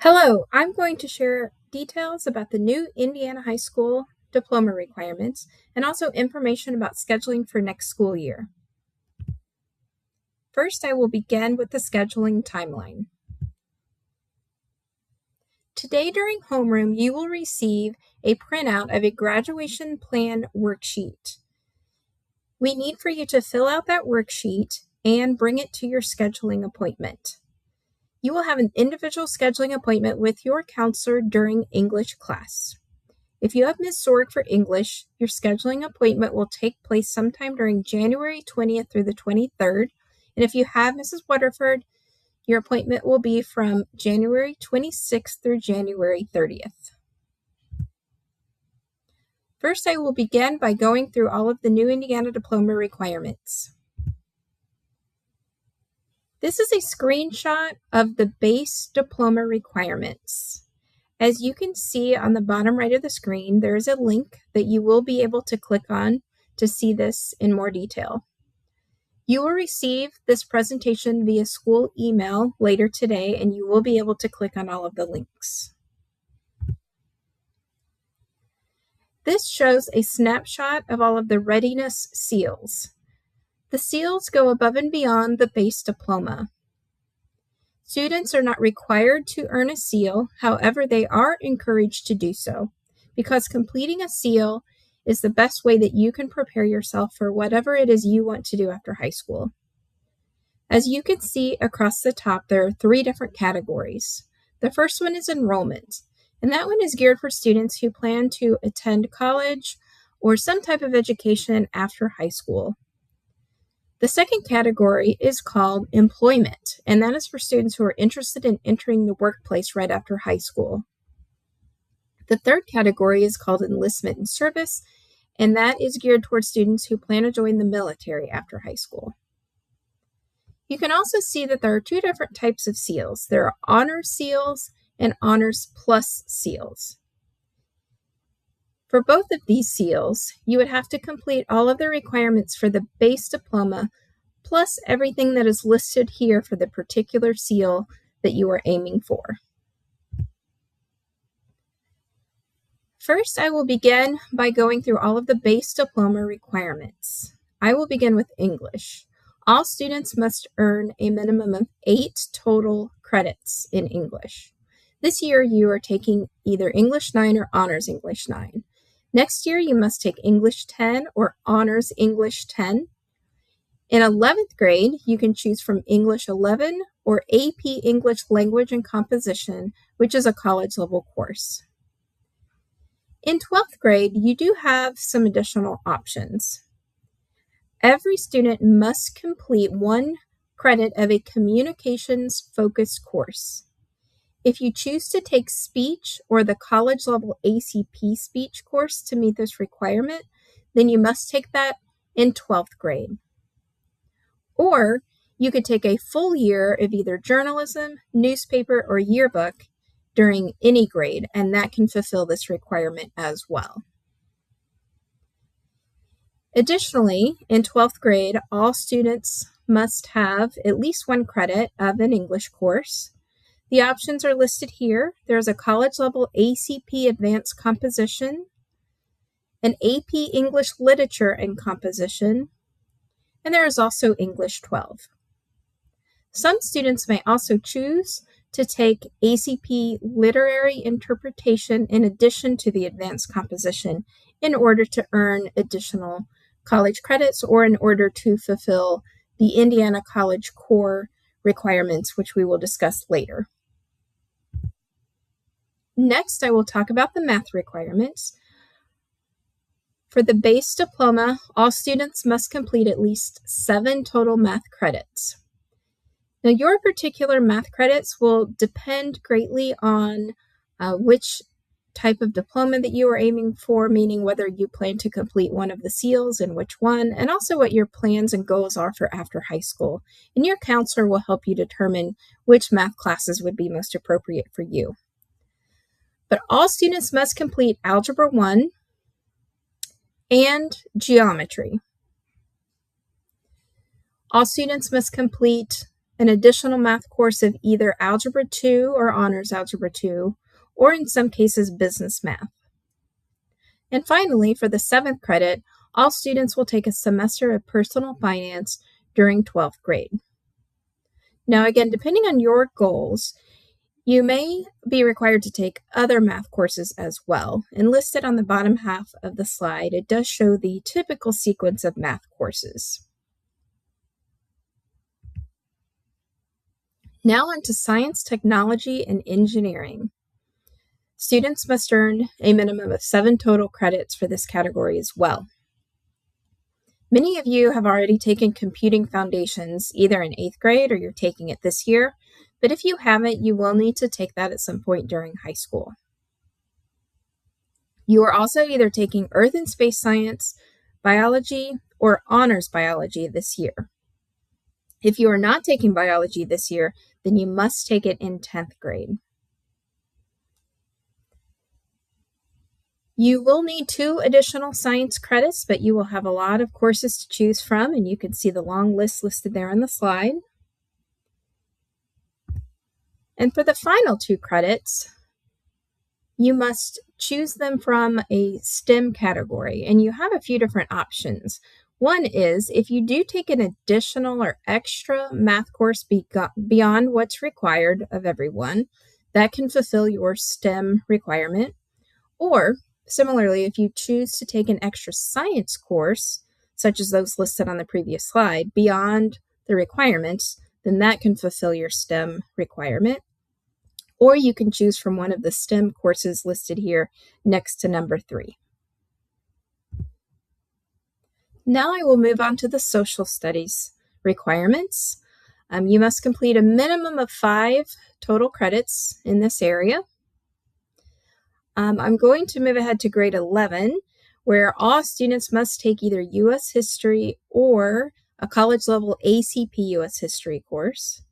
Hello, I'm going to share details about the new Indiana High School diploma requirements and also information about scheduling for next school year. First, I will begin with the scheduling timeline. Today during homeroom, you will receive a printout of a graduation plan worksheet. We need for you to fill out that worksheet and bring it to your scheduling appointment. You will have an individual scheduling appointment with your counselor during English class. If you have Ms. Sorg for English, your scheduling appointment will take place sometime during January 20th through the 23rd. And if you have Mrs. Waterford, your appointment will be from January 26th through January 30th. First, I will begin by going through all of the new Indiana diploma requirements. This is a screenshot of the base diploma requirements. As you can see on the bottom right of the screen, there is a link that you will be able to click on to see this in more detail. You will receive this presentation via school email later today, and you will be able to click on all of the links. This shows a snapshot of all of the readiness seals. The seals go above and beyond the base diploma. Students are not required to earn a seal, however, they are encouraged to do so, because completing a seal is the best way that you can prepare yourself for whatever it is you want to do after high school. As you can see across the top, there are 3 different categories. The first one is enrollment, and that one is geared for students who plan to attend college or some type of education after high school. The second category is called employment, and that is for students who are interested in entering the workplace right after high school. The third category is called enlistment and service, and that is geared towards students who plan to join the military after high school. You can also see that there are 2 different types of seals. There are honors seals and honors plus seals. For both of these seals, you would have to complete all of the requirements for the base diploma, plus everything that is listed here for the particular seal that you are aiming for. First, I will begin by going through all of the base diploma requirements. I will begin with English. All students must earn a minimum of 8 total credits in English. This year, you are taking either English 9 or Honors English 9. Next year, you must take English 10 or Honors English 10. In 11th grade, you can choose from English 11 or AP English Language and Composition, which is a college-level course. In 12th grade, you do have some additional options. Every student must complete 1 credit of a communications-focused course. If you choose to take speech or the college-level ACP speech course to meet this requirement, then you must take that in 12th grade. Or you could take a full year of either journalism, newspaper, or yearbook during any grade, and that can fulfill this requirement as well. Additionally, in 12th grade, all students must have at least 1 credit of an English course. The options are listed here. There's a college-level ACP Advanced Composition, an AP English Literature and Composition, and there is also English 12. Some students may also choose to take ACP Literary Interpretation in addition to the Advanced Composition in order to earn additional college credits or in order to fulfill the Indiana College Core requirements, which we will discuss later. Next, I will talk about the math requirements. For the base diploma, all students must complete at least 7 total math credits. Now, your particular math credits will depend greatly on which type of diploma that you are aiming for, meaning whether you plan to complete one of the seals and which one, and also what your plans and goals are for after high school. And your counselor will help you determine which math classes would be most appropriate for you. But all students must complete Algebra 1 and Geometry. All students must complete an additional math course of either Algebra 2 or Honors Algebra 2, or in some cases, business math. And finally, for the 7th credit, all students will take a semester of personal finance during 12th grade. Now, again, depending on your goals, you may be required to take other math courses as well. And listed on the bottom half of the slide, it does show the typical sequence of math courses. Now on to science, technology, and engineering. Students must earn a minimum of 7 total credits for this category as well. Many of you have already taken computing foundations either in 8th grade or you're taking it this year, but if you haven't, you will need to take that at some point during high school. You are also either taking earth and space science, biology, or honors biology this year. If you are not taking biology this year, then you must take it in 10th grade. You will need 2 additional science credits, but you will have a lot of courses to choose from, and you can see the long list listed there on the slide. And for the final 2 credits, you must choose them from a STEM category, and you have a few different options. One is if you do take an additional or extra math course beyond what's required of everyone, that can fulfill your STEM requirement. Or similarly, if you choose to take an extra science course, such as those listed on the previous slide, beyond the requirements, then that can fulfill your STEM requirement. Or you can choose from one of the STEM courses listed here next to number 3. Now I will move on to the social studies requirements. You must complete a minimum of 5 total credits in this area. I'm going to move ahead to grade 11, where all students must take either U.S. history or a college-level ACP U.S. history course.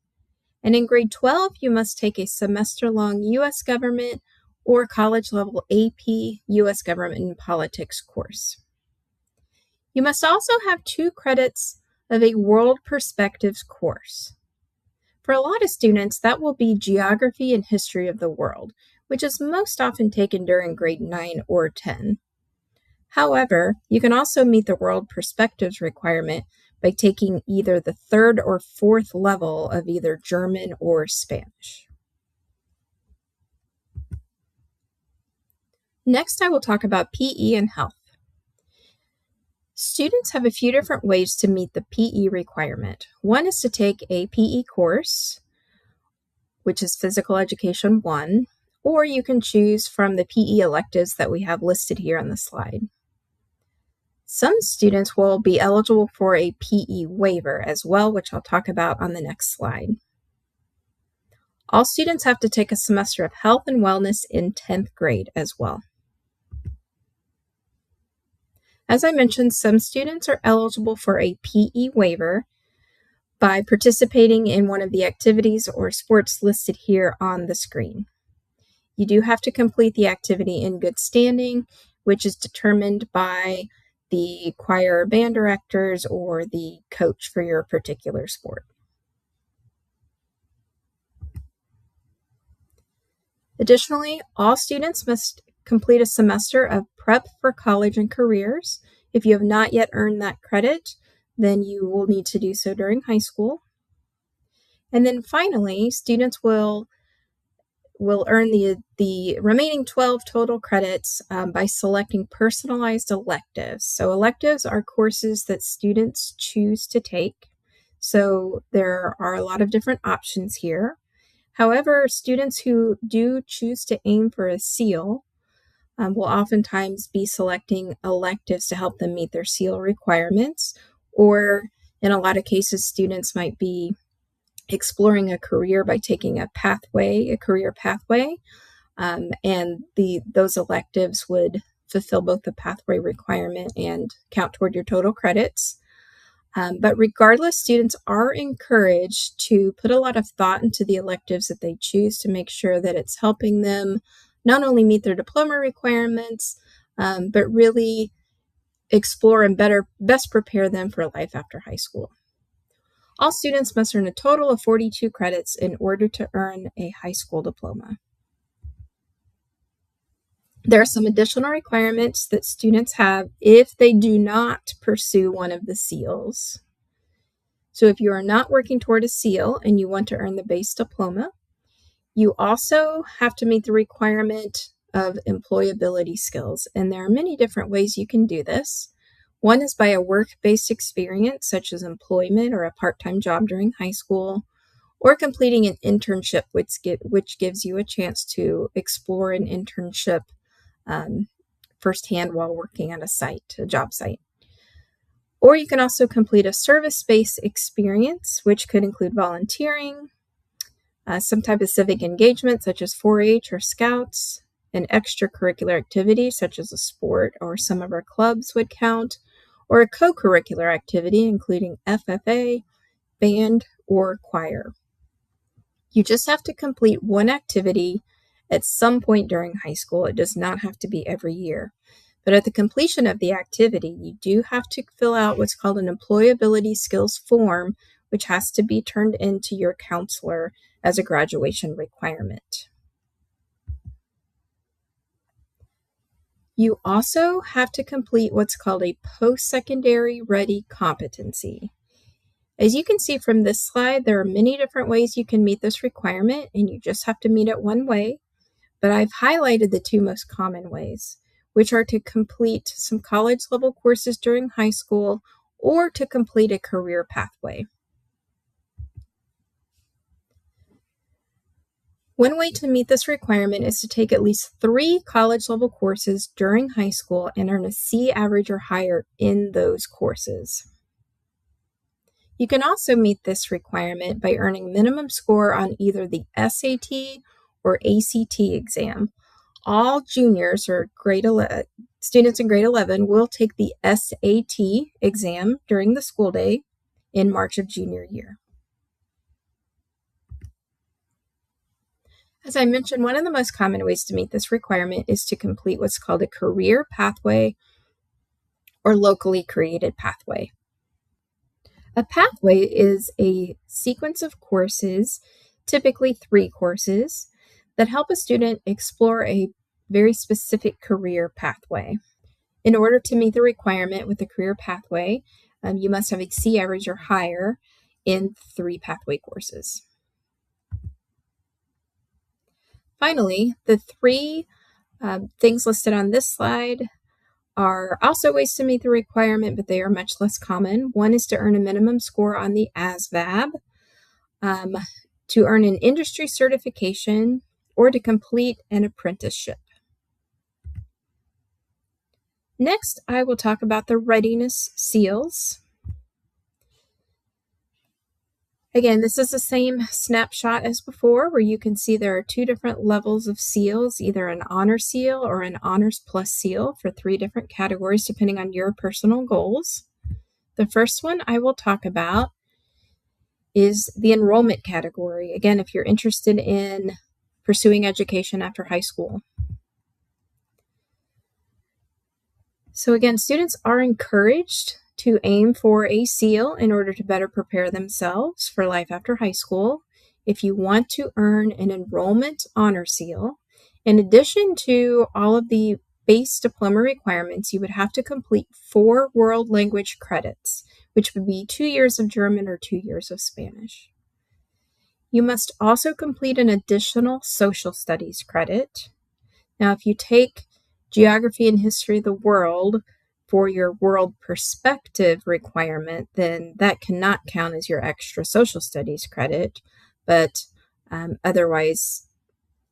And in grade 12, you must take a semester-long U.S. government or college-level AP U.S. government and politics course. You must also have 2 credits of a world perspectives course. For a lot of students, that will be geography and history of the world, which is most often taken during grade 9 or 10. However, you can also meet the world perspectives requirement by taking either the 3rd or 4th level of either German or Spanish. Next, I will talk about PE and health. Students have a few different ways to meet the PE requirement. One is to take a PE course, which is Physical Education 1, or you can choose from the PE electives that we have listed here on the slide. Some students will be eligible for a PE waiver as well, which I'll talk about on the next slide. All students have to take a semester of health and wellness in 10th grade as well. As I mentioned, some students are eligible for a PE waiver by participating in one of the activities or sports listed here on the screen. You do have to complete the activity in good standing, which is determined by the choir or band directors or the coach for your particular sport. Additionally, all students must complete a semester of prep for college and careers. If you have not yet earned that credit, then you will need to do so during high school. And then finally, students will earn the remaining 12 total credits by selecting personalized electives. So electives are courses that students choose to take. So there are a lot of different options here. However, students who do choose to aim for a SEAL will oftentimes be selecting electives to help them meet their SEAL requirements, or in a lot of cases, students might be exploring a career by taking a career pathway, and those electives would fulfill both the pathway requirement and count toward your total credits. But regardless, students are encouraged to put a lot of thought into the electives that they choose to make sure that it's helping them not only meet their diploma requirements, but really explore and best prepare them for life after high school. All students must earn a total of 42 credits in order to earn a high school diploma. There are some additional requirements that students have if they do not pursue one of the seals. So if you are not working toward a seal and you want to earn the base diploma, you also have to meet the requirement of employability skills. And there are many different ways you can do this. One is by a work-based experience, such as employment or a part-time job during high school, or completing an internship, which gives you a chance to explore an internship firsthand while working at a job site. Or you can also complete a service-based experience, which could include volunteering, some type of civic engagement such as 4-H or Scouts, an extracurricular activity such as a sport or some of our clubs would count, or a co-curricular activity including FFA, band, or choir. You just have to complete one activity at some point during high school. It does not have to be every year. But at the completion of the activity, you do have to fill out what's called an employability skills form, which has to be turned into your counselor as a graduation requirement. You also have to complete what's called a post-secondary ready competency. As you can see from this slide, there are many different ways you can meet this requirement, and you just have to meet it one way. But I've highlighted the two most common ways, which are to complete some college-level courses during high school or to complete a career pathway. One way to meet this requirement is to take at least 3 college-level courses during high school and earn a C average or higher in those courses. You can also meet this requirement by earning minimum score on either the SAT or ACT exam. All juniors or students in grade 11 will take the SAT exam during the school day in March of junior year. As I mentioned, one of the most common ways to meet this requirement is to complete what's called a career pathway or locally created pathway. A pathway is a sequence of courses, typically 3 courses, that help a student explore a very specific career pathway. In order to meet the requirement with the career pathway, you must have a C average or higher in 3 pathway courses. Finally, the 3 things listed on this slide are also ways to meet the requirement, but they are much less common. One is to earn a minimum score on the ASVAB, to earn an industry certification, or to complete an apprenticeship. Next, I will talk about the readiness seals. Again, this is the same snapshot as before, where you can see there are 2 different levels of seals, either an honor seal or an honors plus seal for 3 different categories depending on your personal goals. The first one I will talk about is the enrollment category. Again, if you're interested in pursuing education after high school. So again, students are encouraged to aim for a seal in order to better prepare themselves for life after high school. If you want to earn an enrollment honor seal, in addition to all of the base diploma requirements, you would have to complete 4 world language credits, which would be 2 years of German or 2 years of Spanish. You must also complete an additional social studies credit. Now, if you take geography and history of the world for your world perspective requirement, then that cannot count as your extra social studies credit. But otherwise,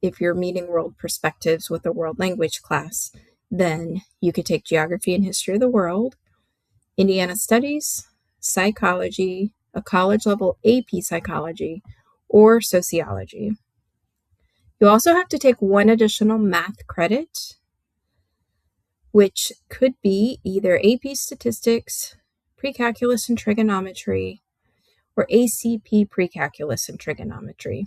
if you're meeting world perspectives with a world language class, then you could take geography and history of the world, Indiana studies, psychology, a college level AP psychology, or sociology. You also have to take 1 additional math credit, which could be either AP statistics, pre-calculus and trigonometry, or ACP pre-calculus and trigonometry.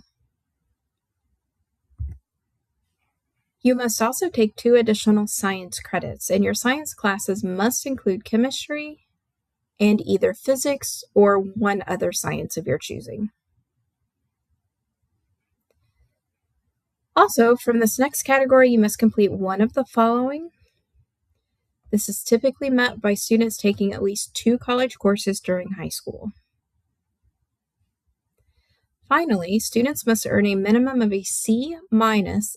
You must also take 2 additional science credits, and your science classes must include chemistry and either physics or one other science of your choosing. Also, from this next category, you must complete one of the following. This is typically met by students taking at least 2 college courses during high school. Finally, students must earn a minimum of a C-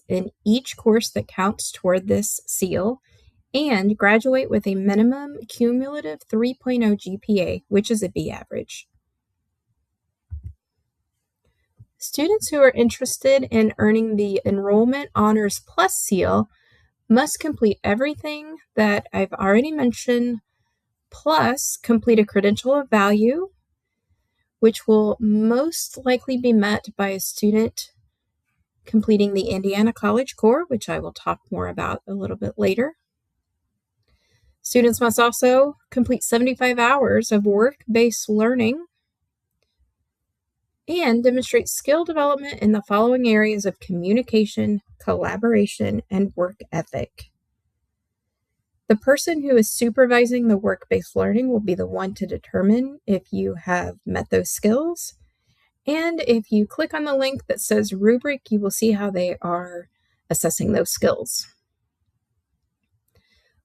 in each course that counts toward this seal and graduate with a minimum cumulative 3.0 GPA, which is a B average. Students who are interested in earning the Enrollment Honors Plus seal must complete everything that I've already mentioned, plus complete a credential of value, which will most likely be met by a student completing the Indiana College Core, which I will talk more about a little bit later. Students must also complete 75 hours of work-based learning and demonstrate skill development in the following areas of communication, collaboration, and work ethic. The person who is supervising the work-based learning will be the one to determine if you have met those skills. And if you click on the link that says rubric, you will see how they are assessing those skills.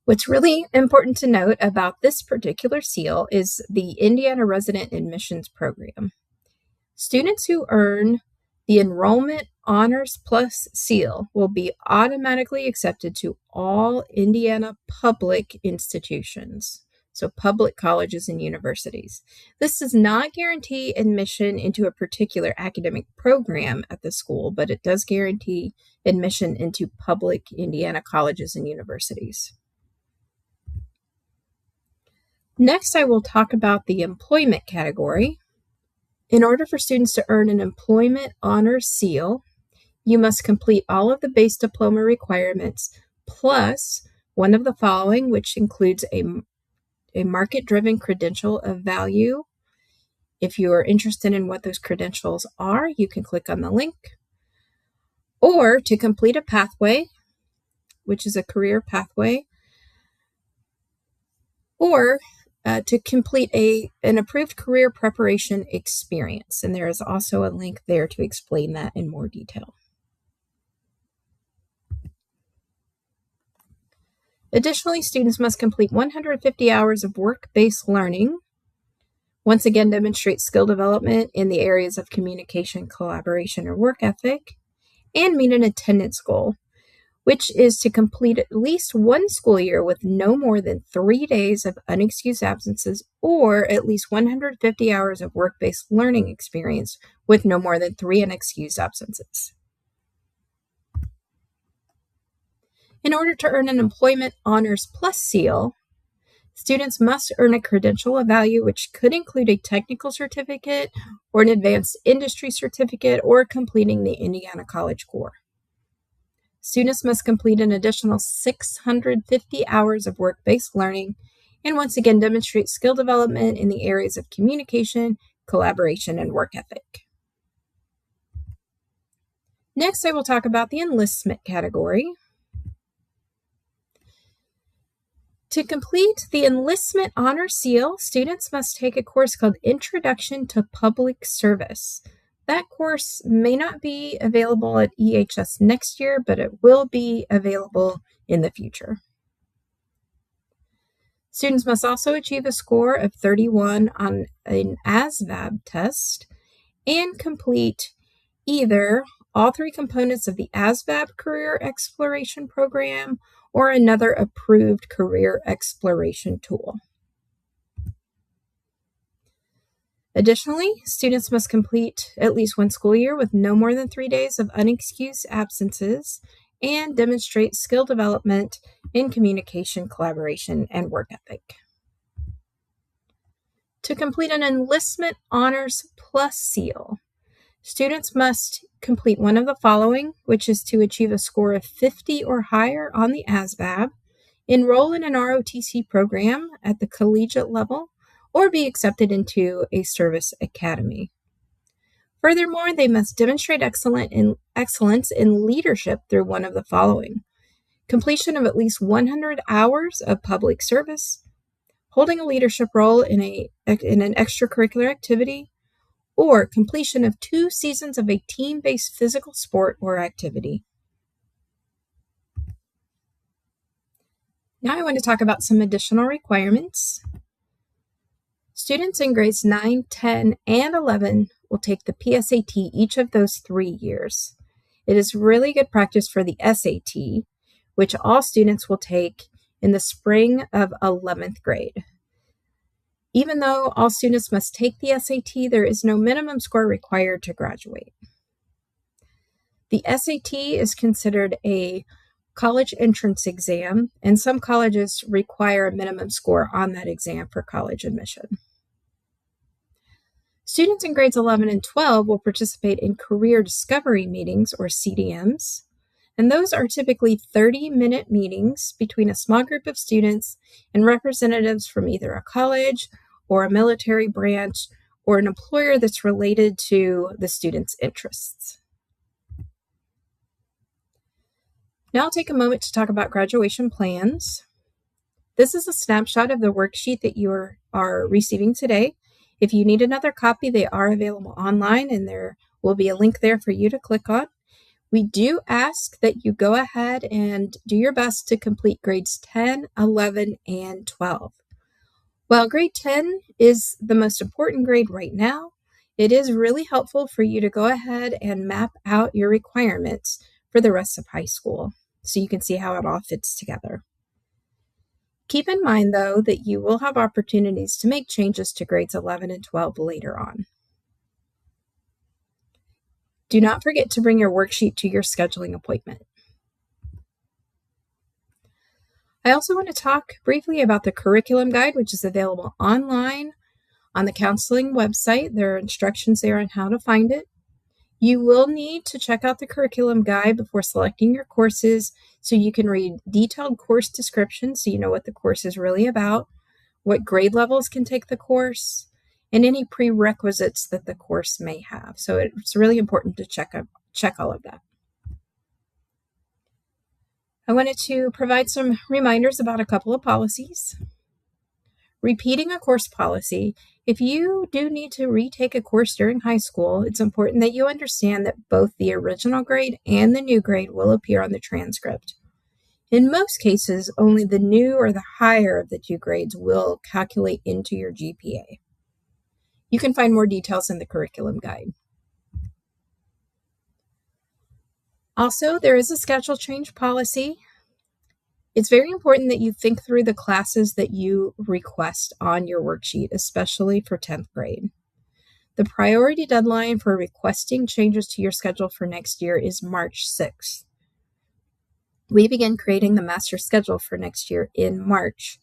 What's really important to note about this particular seal is the Indiana Resident Admissions Program. Students who earn the Enrollment Honors Plus seal will be automatically accepted to all Indiana public institutions, so public colleges and universities. This does not guarantee admission into a particular academic program at the school, but it does guarantee admission into public Indiana colleges and universities. Next, I will talk about the employment category. In order for students to earn an Employment Honors seal, you must complete all of the base diploma requirements plus one of the following, which includes a market-driven credential of value. If you are interested in what those credentials are, you can click on the link. Or to complete a pathway, which is a career pathway, or to complete an approved career preparation experience. And there is also a link there to explain that in more detail. Additionally, students must complete 150 hours of work-based learning. Once again, demonstrate skill development in the areas of communication, collaboration, or work ethic, and meet an attendance goal, which is to complete at least one school year with no more than 3 days of unexcused absences or at least 150 hours of work-based learning experience with no more than 3 unexcused absences. In order to earn an Employment Honors Plus seal, students must earn a credential of value, which could include a technical certificate or an advanced industry certificate or completing the Indiana College Core. Students must complete an additional 650 hours of work-based learning and once again demonstrate skill development in the areas of communication, collaboration, and work ethic. Next, I will talk about the enlistment category. To complete the Enlistment Honor Seal, students must take a course called Introduction to Public Service. That course may not be available at EHS next year, but it will be available in the future. Students must also achieve a score of 31 on an ASVAB test and complete either all 3 components of the ASVAB Career Exploration Program or another approved career exploration tool. Additionally, students must complete at least one school year with no more than 3 days of unexcused absences and demonstrate skill development in communication, collaboration, and work ethic. To complete an Enlistment Honors Plus seal, students must complete one of the following, which is to achieve a score of 50 or higher on the ASVAB, enroll in an ROTC program at the collegiate level, or be accepted into a service academy. Furthermore, they must demonstrate excellence in leadership through one of the following: completion of at least 100 hours of public service, holding a leadership role in an extracurricular activity, or completion of 2 seasons of a team-based physical sport or activity. Now I want to talk about some additional requirements. Students in grades 9, 10, and 11 will take the PSAT each of those 3 years. It is really good practice for the SAT, which all students will take in the spring of 11th grade. Even though all students must take the SAT, there is no minimum score required to graduate. The SAT is considered a college entrance exam, and some colleges require a minimum score on that exam for college admission. Students in grades 11 and 12 will participate in career discovery meetings, or CDMs, and those are typically 30-minute meetings between a small group of students and representatives from either a college or a military branch or an employer that's related to the student's interests. Now I'll take a moment to talk about graduation plans. This is a snapshot of the worksheet that you are receiving today. If you need another copy, they are available online, and there will be a link there for you to click on. We do ask that you go ahead and do your best to complete grades 10, 11, and 12. While grade 10 is the most important grade right now, it is really helpful for you to go ahead and map out your requirements for the rest of high school so you can see how it all fits together. Keep in mind, though, that you will have opportunities to make changes to grades 11 and 12 later on. Do not forget to bring your worksheet to your scheduling appointment. I also want to talk briefly about the curriculum guide, which is available online on the counseling website. There are instructions there on how to find it. You will need to check out the curriculum guide before selecting your courses so you can read detailed course descriptions so you know what the course is really about, what grade levels can take the course, and any prerequisites that the course may have. So it's really important to check all of that. I wanted to provide some reminders about a couple of policies. Repeating a course policy. If you do need to retake a course during high school, it's important that you understand that both the original grade and the new grade will appear on the transcript. In most cases, only the new or the higher of the two grades will calculate into your GPA. You can find more details in the curriculum guide. Also, there is a schedule change policy. It's very important that you think through the classes that you request on your worksheet, especially for 10th grade. The priority deadline for requesting changes to your schedule for next year is March 6th. We begin creating the master schedule for next year in March,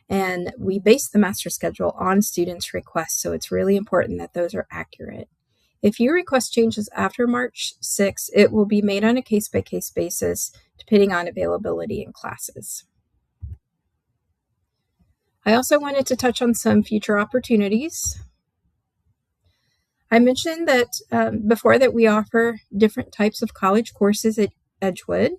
and we base the master schedule on students' requests, so it's really important that those are accurate. If you request changes after March 6th, it will be made on a case-by-case basis, depending on availability in classes. I also wanted to touch on some future opportunities. I mentioned that before that we offer different types of college courses at Edgewood.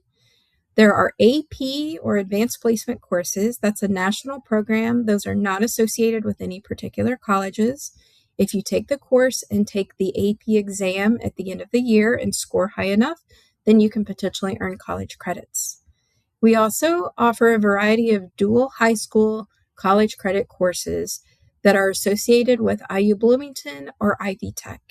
There are AP, or Advanced Placement courses. That's a national program. Those are not associated with any particular colleges. If you take the course and take the AP exam at the end of the year and score high enough, then you can potentially earn college credits. We also offer a variety of dual high school college credit courses that are associated with IU Bloomington or Ivy Tech.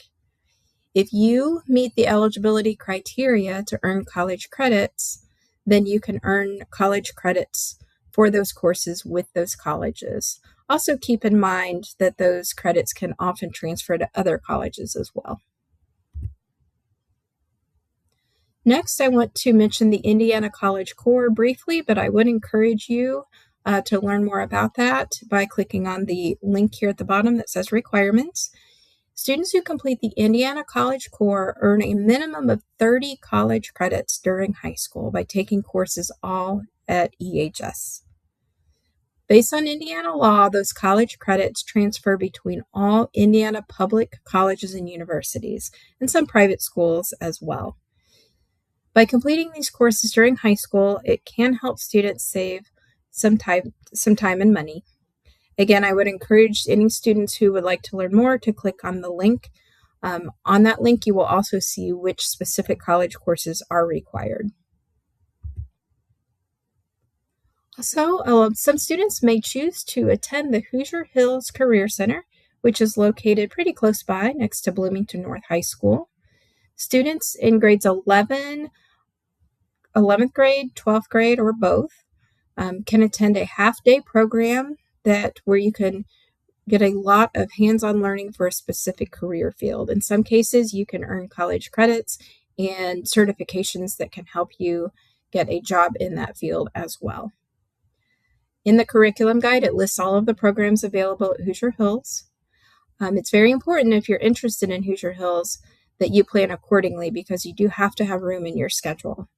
If you meet the eligibility criteria to earn college credits, then you can earn college credits for those courses with those colleges. Also keep in mind that those credits can often transfer to other colleges as well. Next, I want to mention the Indiana College Core briefly, but I would encourage you to learn more about that by clicking on the link here at the bottom that says requirements. Students who complete the Indiana College Core earn a minimum of 30 college credits during high school by taking courses all at EHS. Based on Indiana law, those college credits transfer between all Indiana public colleges and universities, and some private schools as well. By completing these courses during high school, it can help students save some time and money. Again, I would encourage any students who would like to learn more to click on the link. On that link, you will also see which specific college courses are required. Also, some students may choose to attend the Hoosier Hills Career Center, which is located pretty close by next to Bloomington North High School. Students in grades 11th grade, 12th grade, or both can attend a half-day program where you can get a lot of hands-on learning for a specific career field. In some cases, you can earn college credits and certifications that can help you get a job in that field as well. In the curriculum guide, it lists all of the programs available at Hoosier Hills. It's very important if you're interested in Hoosier Hills that you plan accordingly because you do have to have room in your schedule.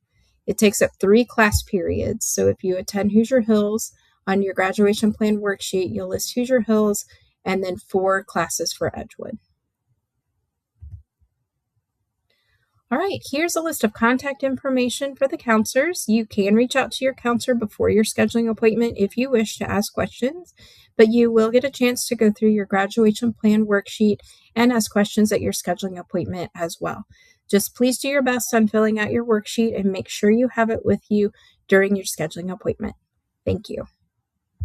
It takes up 3 class periods, so if you attend Hoosier Hills, on your graduation plan worksheet, you'll list Hoosier Hills and then 4 classes for Edgewood. All right, here's a list of contact information for the counselors. You can reach out to your counselor before your scheduling appointment if you wish to ask questions, but you will get a chance to go through your graduation plan worksheet and ask questions at your scheduling appointment as well. Just please do your best on filling out your worksheet and make sure you have it with you during your scheduling appointment. Thank you.